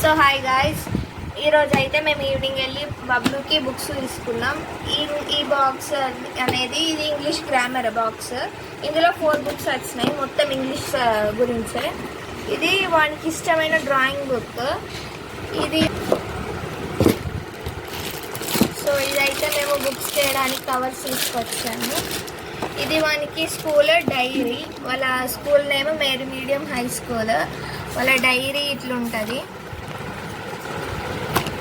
So hi guys, ఈరోజు అయితే మేము ఈవినింగ్ వెళ్ళి బబ్లుకి బుక్స్ తీసుకున్నాం. ఈ బాక్స్ అనేది ఇది ఇంగ్లీష్ గ్రామర్ బాక్స్. ఇందులో 4 బుక్స్ వచ్చినాయి, మొత్తం ఇంగ్లీష్ గురించే. ఇది వానికి ఇష్టమైన డ్రాయింగ్ బుక్ ఇది. సో ఇదైతే మేము బుక్స్ చేయడానికి కవర్స్ తీసుకొచ్చాము. ఇది వానికి స్కూల్ డైరీ, వాళ్ళ school name Mary medium high school. వాళ్ళ డైరీ ఇట్లుంటుంది.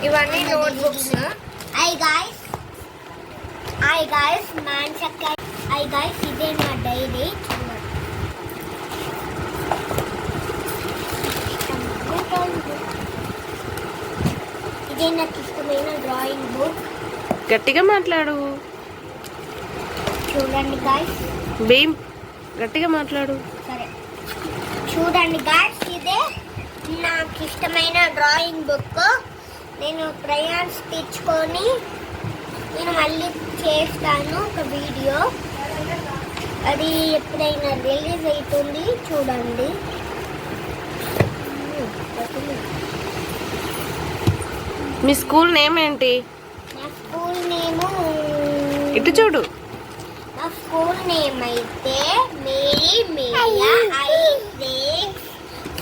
ఇవన్నీ నోట్ బుక్స్. హాయ్ గాయ్స్ ఇదే నా డైరీ. ఇదే నాకు ఇష్టమైన డ్రాయింగ్ బుక్. గట్టిగా మాట్లాడు. చూడండి గాయ్స్, భీమ్ గట్టిగా మాట్లాడు. సరే చూడండి గాయ్స్, ఇదే నాకు ఇష్టమైన డ్రాయింగ్ బుక్. నేను క్రయాన్స్ తెచ్చుకొని నేను మళ్ళీ చేస్తాను ఒక వీడియో. అది ఎప్పుడైనా రిలీజ్ అవుతుంది, చూడండి. మీ స్కూల్ నేమ్ ఏంటి? నా స్కూల్ నేము ఇటు చూడు. నా స్కూల్ నేమ్ అయితే మేరీ మేరియా హై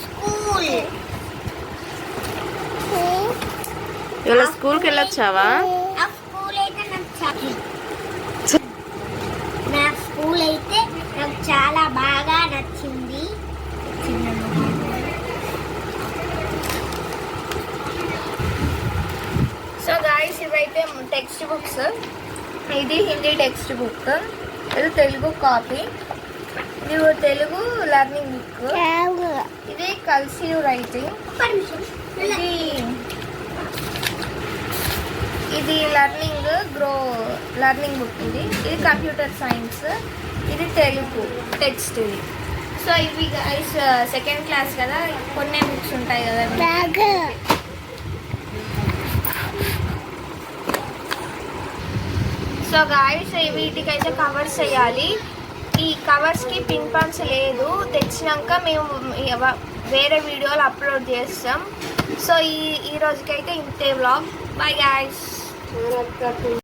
స్కూల్. ఇవాళ స్కూల్కి వెళ్ళొచ్చావా? నా స్కూల్ అయితే నాకు చాలా బాగా నచ్చింది. సో గాయ్స్, ఇవైతే టెక్స్ట్ బుక్స్. ఇది హిందీ టెక్స్ట్ బుక్, ఇది తెలుగు కాపీ, ఇది తెలుగు లర్నింగ్ బుక్, ఇది కల్సివ్ రైటింగ్, ఇది లర్నింగ్ బుక్. ఇది కంప్యూటర్ సైన్స్, ఇది తెలుగు టెక్స్ట్. ఇది సో ఇవి గైస్ సెకండ్ క్లాస్ కదా, కొన్ని బుక్స్ ఉంటాయి కదా. సో గాయస్, వీటికైతే కవర్స్ వేయాలి. ఈ కవర్స్కి పిన్ పాన్స్ లేదు, తెచ్చినాక మేము వేరే వీడియోలు అప్లోడ్ చేస్తాం. సో ఈ రోజుకైతే ఇంతే వ్లాగ్. Bye guys.